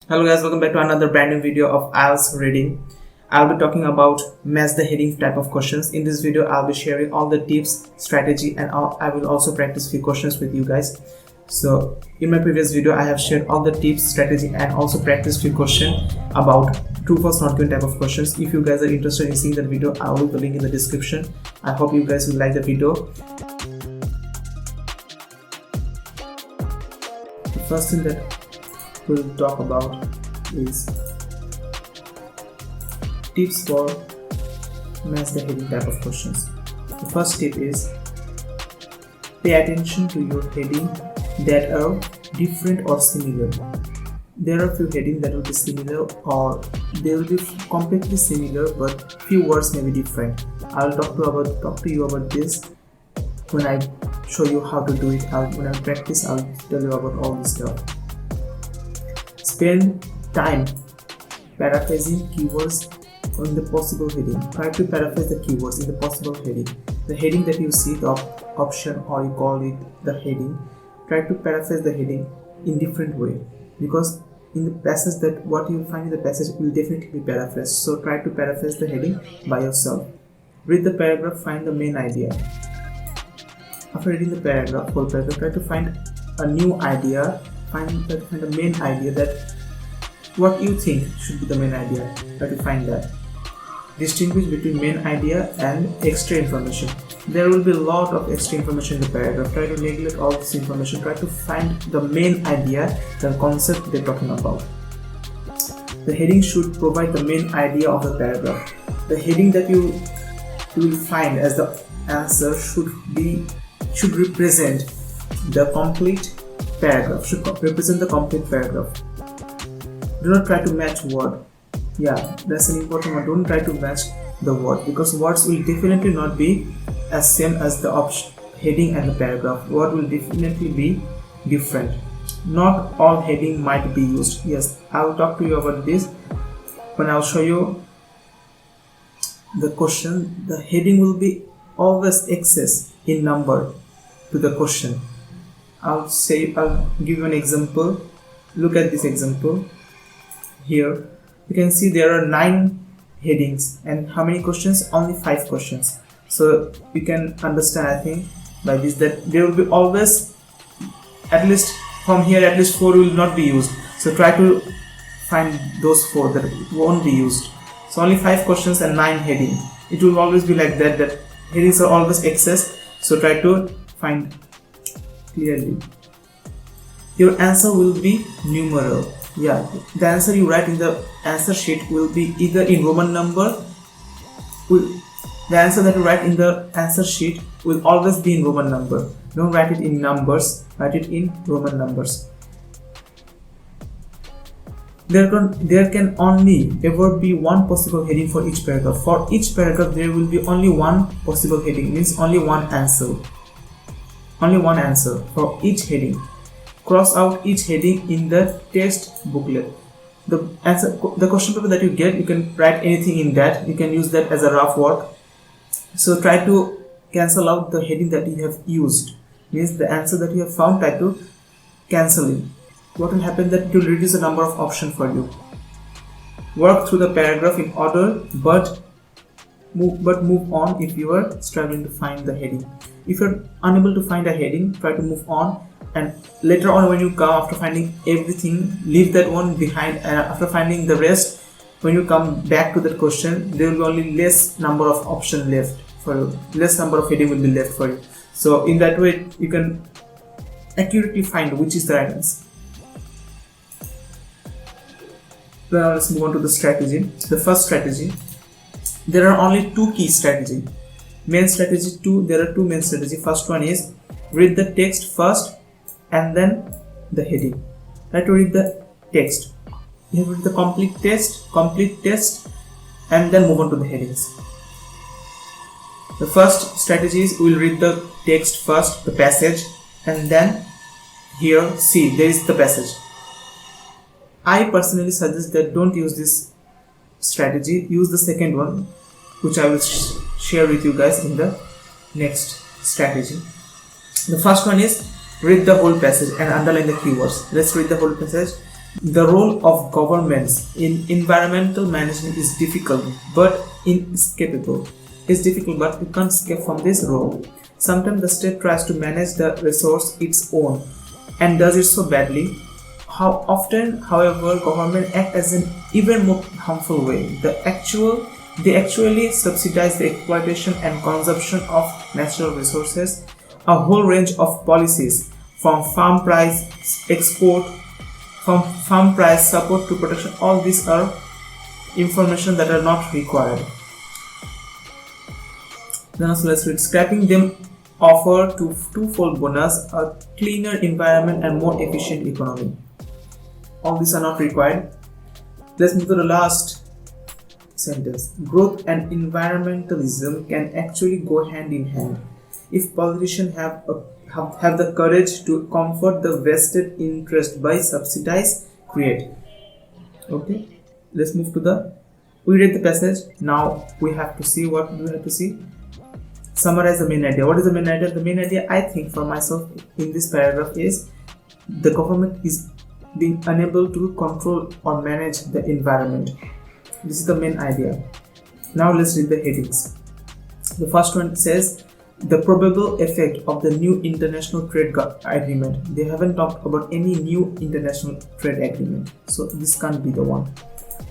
Hello guys, welcome back to another brand new video of Ielts reading. I'll be talking about match the heading type of questions. In this video, I'll be sharing all the tips, strategy, and I will also practice few questions with you guys. So in my previous video, I have shared all the tips, strategy, and also practice few questions about true false not given type of questions. If you guys are interested in seeing that video, I will leave the link in the description. I hope you guys will like the video. The first thing that we'll talk about is tips for match the heading type of questions. The first tip is pay attention to your heading that are different or similar. There are few headings that will be similar or they will be completely similar but few words may be different. I'll talk to you about this when I show you how to do it. When I practice, I'll tell you about all this stuff. Spend time paraphrasing keywords on the possible heading. Try to paraphrase the keywords in the possible heading. The heading that you see, the option, or you call it the heading, try to paraphrase the heading in different way, because in the passage that what you find in the passage will definitely be paraphrased. So try to paraphrase the heading by yourself. Read the paragraph, find the main idea. After reading the paragraph, whole paragraph, try to find a new idea. Find the main idea, that what you think should be the main idea. Try to find that. Distinguish between main idea and extra information. There will be a lot of extra information in the paragraph. Try to neglect all this information. Try to find the main idea, the concept they're talking about. The heading should provide the main idea of the paragraph. The heading that you will find as the answer should represent the complete paragraph, should represent the complete paragraph. Do not try to match word. Yeah, that's an important one. Don't try to match the word, because words will definitely not be as same as the heading and the paragraph. Word will definitely be different. Not all heading might be used. Yes, I will talk to you about this when I'll show you the question. The heading will be always excess in number to the question. I'll give you an example. Look at this example. Here you can see there are 9 headings and how many questions? Only 5 questions. So you can understand, I think, by this, that there will be always at least 4 will not be used. So try to find those 4 that won't be used. So only 5 questions and 9 heading. It will always be like that headings are always excess. So try to find clearly. Your answer will be numeral. Yeah, the answer you write in the answer sheet will be either in Roman number. The answer that you write in the answer sheet will always be in Roman number. Don't write it in numbers, write it in Roman numbers. There can only ever be one possible heading for each paragraph. For each paragraph, there will be only one possible heading, means only one answer. Only one answer for each heading. Cross out each heading in the text booklet. The question paper that you get, you can write anything in that. You can use that as a rough work. So try to cancel out the heading that you have used. Means the answer that you have found, try to cancel it. What will happen, that it will reduce the number of options for you. Work through the paragraph in order, but move on if you are struggling to find the heading. If you're unable to find a heading, try to move on, and later on when you come, after finding everything, leave that one behind, and after finding the rest, when you come back to that question, there will be only less number of options left for you. Less number of heading will be left for you. So in that way you can accurately find which is the right answer. Now let's move on to the strategy. The first strategy. There are only 2 key strategies. Main strategy 2. There are 2 main strategies. First one is read the text first and then the heading. Try to read the text. You have to read the complete text, and then move on to the headings. The first strategy is we'll read the text first, the passage, and then here see there is the passage. I personally suggest that don't use this strategy. Use the second one, which I will share with you guys in the next strategy. The first one is read the whole passage and underline the keywords. Let's read the whole passage. The role of governments in environmental management is difficult but inescapable. It's difficult but you can't escape from this role. Sometimes the state tries to manage the resource its own and does it so badly. How often, however, government act as an even more harmful way. They actually subsidize the exploitation and consumption of natural resources. A whole range of policies from farm price export, from farm price support to protection, all these are information that are not required. Now let's read. Scrapping them offer twofold bonus: a cleaner environment and more efficient economy. All these are not required. Let's move to the last sentence. Growth and environmentalism can actually go hand in hand if politicians have the courage to comfort the vested interest by subsidize create. Okay, let's move to the. We read the passage. Now we have to see what we have to see. Summarize the main idea. What is the main idea? The main idea, I think, for myself in this paragraph is the government is being unable to control or manage the environment. This is the main idea. Now let's read the headings. The first one says the probable effect of the new international trade agreement. They haven't talked about any new international trade agreement, so this can't be the one.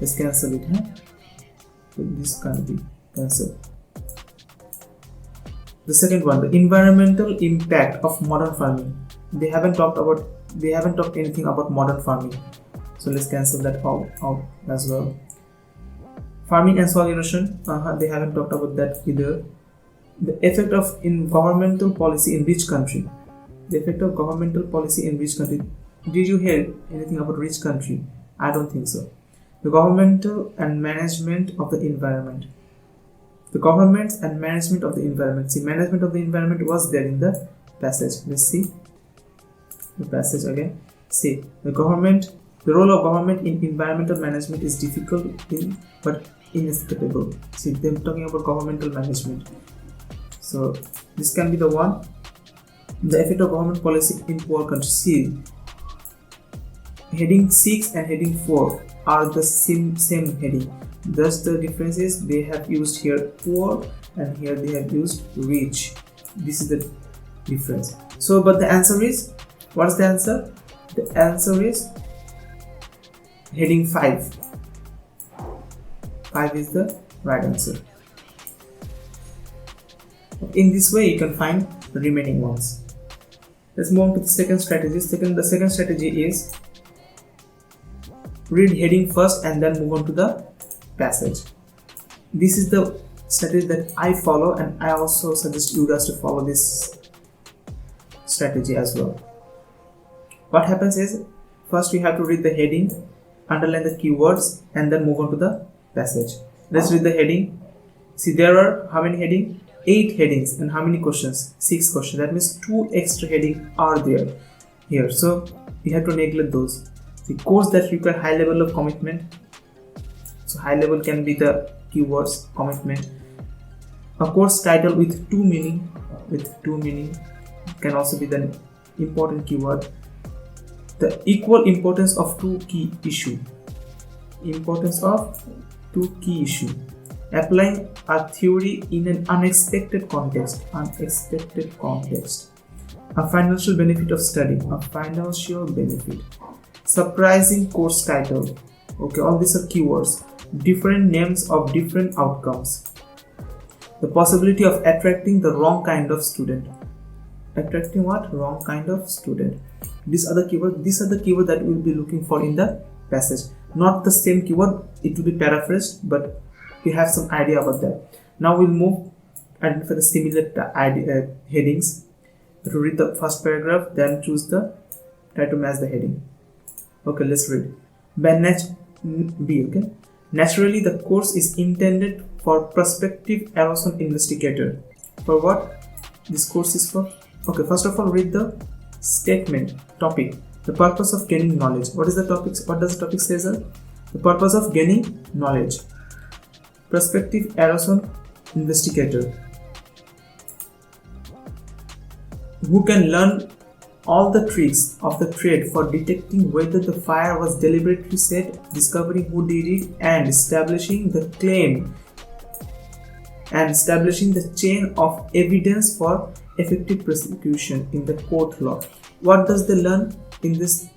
Let's cancel it. This can't be cancelled. The second one, the environmental impact of modern farming. They haven't talked anything about modern farming, so let's cancel that out as well. Farming and soil erosion, they haven't talked about that either. The effect of governmental policy in which country? The effect of governmental policy in which country? Did you hear anything about which country? I don't think so. The governmental and management of the environment. The governments and management of the environment. See, management of the environment was there in the passage. Let's see the passage again. See, the role of government in environmental management is difficult but inescapable. See, them talking about governmental management. So this can be the one. The effect of government policy in poor countries. See, heading 6 and heading 4 are the same heading. Thus the difference is they have used here poor and here they have used rich. This is the difference. So but the answer is, what's the answer? The answer is heading 5. 5 is the right answer. In this way you can find the remaining ones. Let's move on to the second strategy. The second strategy is read heading first and then move on to the passage. This is the strategy that I follow, and I also suggest you guys to follow this strategy as well. What happens is, first we have to read the heading, underline the keywords, and then move on to the passage. Let's read the heading. See, there are how many headings? 8 headings, and how many questions? 6 questions. That means 2 extra headings are there here, so we have to neglect those. The course that require high level of commitment. So high level can be the keywords commitment. A course title with two meaning can also be the important keyword. The equal importance of two key issue. Importance of two key issue. Applying a theory in an unexpected context. A financial benefit of study. A financial benefit. Surprising course title. Okay, all these are keywords. Different names of different outcomes. The possibility of attracting the wrong kind of student. Attracting what? Wrong kind of student. These are the keywords that we'll be looking for in the passage. Not the same keyword, it will be paraphrased, but we have some idea about that. Now we'll move identify the similar headings. To read the first paragraph, then try to match the heading. Okay, let's read. Okay. Naturally, the course is intended for prospective erosion investigator. For what this course is for? Okay, first of all, read the statement. Topic. The purpose of gaining knowledge. What is the topic? What does the topic say, sir? The purpose of gaining knowledge. Prospective erosion investigator. Who can learn all the tricks of the trade for detecting whether the fire was deliberately set, discovering who did it, and establishing the claim and establishing the chain of evidence for effective prosecution in the court law. What does they learn in this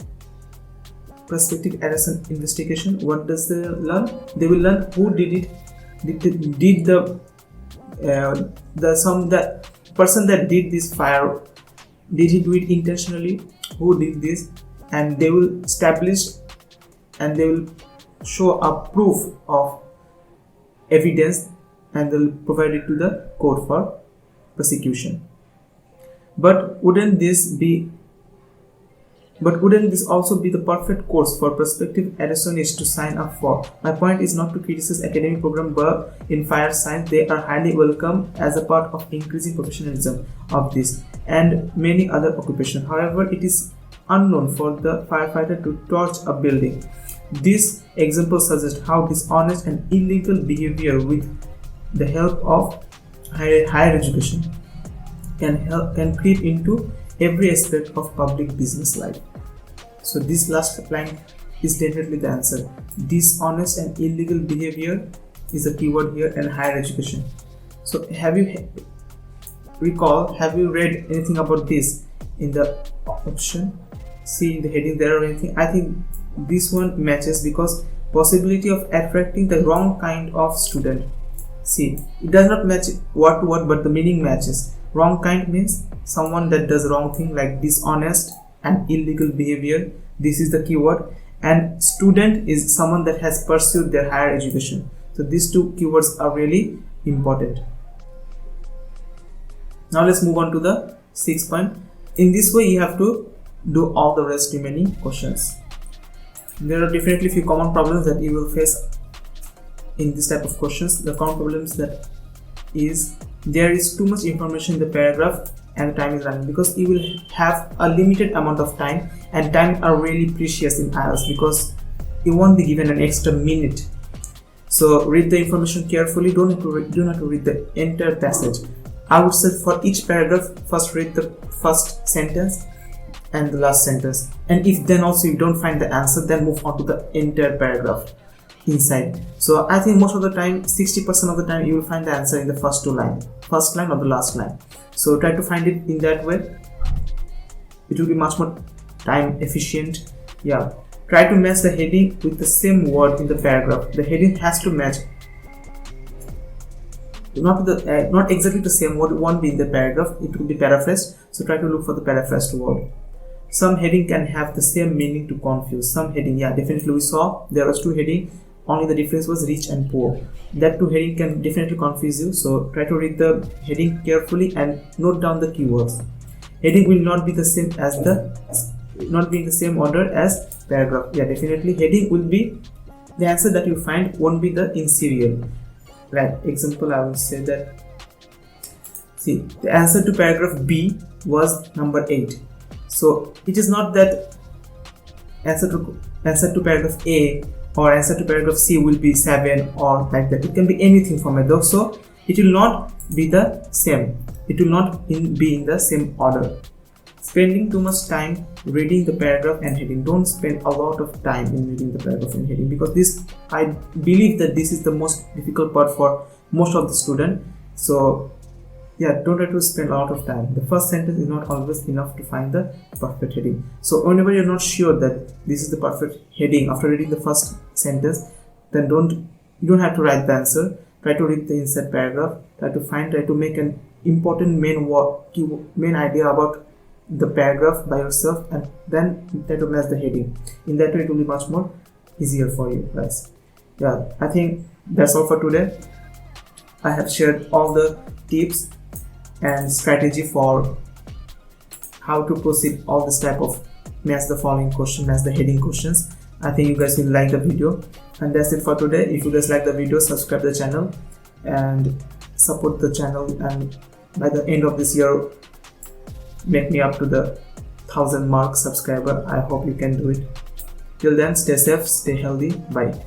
prospective arrest investigation? What does they learn? They will learn who did it. Did the person that did this fire, did he do it intentionally? Who did this? And they will establish and they will show a proof of evidence and they will provide it to the court for prosecution. But wouldn't this also be the perfect course for prospective aerosonists to sign up for? My point is not to criticize academic program, but in fire science they are highly welcome as a part of increasing professionalism of this and many other occupations. However, it is unknown for the firefighter to torch a building. This example suggests how dishonest and illegal behavior with the help of higher education can creep into every aspect of public business life. So this last line is definitely the answer. Dishonest and illegal behavior is the keyword here, and higher education. So have you read anything about this in the option? See in the heading there or anything? I think this one matches because possibility of attracting the wrong kind of student. See, it does not match word to word, but the meaning matches. Wrong kind means someone that does wrong thing, like dishonest and illegal behavior. This is the keyword. And student is someone that has pursued their higher education. So these two keywords are really important. Now let's move on to the 6th point. In this way you have to do all the rest remaining questions. There are definitely few common problems that you will face in this type of questions. The common problems that is there is too much information in the paragraph and time is running, because you will have a limited amount of time, and time are really precious in IELTS because you won't be given an extra minute. So read the information carefully. Don't have to read the entire passage. I would say for each paragraph, first read the first sentence and the last sentence, and if then also you don't find the answer, then move on to the entire paragraph inside. So I think most of the time, 60% of the time, you will find the answer in the first line or the last line. So try to find it in that way. It will be much more time efficient. Yeah, try to match the heading with the same word in the paragraph. The heading has to match, not exactly the same word. It won't be in the paragraph, it will be paraphrased. So try to look for the paraphrased word. Some heading can have the same meaning to confuse. Some heading, yeah, definitely we saw there was two heading, only the difference was rich and poor. That two heading can definitely confuse you. So try to read the heading carefully and note down the keywords. Heading will not be the same as not be in the same order as paragraph. Yeah, definitely heading will be the answer that you find, won't be the in serial. Like example, I will say that, see, the answer to paragraph B was number 8. So it is not that answer to paragraph A or answer to paragraph C will be 7 or like that. It can be anything from it. So it will not be the same. It will not be in the same order. Spending too much time reading the paragraph and heading. Don't spend a lot of time in reading the paragraph and heading, because this, I believe that this is the most difficult part for most of the student. So yeah, don't have to spend a lot of time. The first sentence is not always enough to find the perfect heading. So whenever you're not sure that this is the perfect heading after reading the first sentence, then you don't have to write the answer. Try to read the inside paragraph. Try to make an important main idea about the paragraph by yourself, and then try to match the heading. In that way, it will be much more easier for you guys. Yeah, I think that's all for today. I have shared all the tips and strategy for how to proceed all this type of match the following question, match the heading questions. I think you guys will like the video, and that's it for today. If you guys like the video, subscribe the channel and support the channel, and by the end of this year make me up to the 1000 mark subscriber. I hope you can do it. Till then, stay safe, stay healthy. Bye.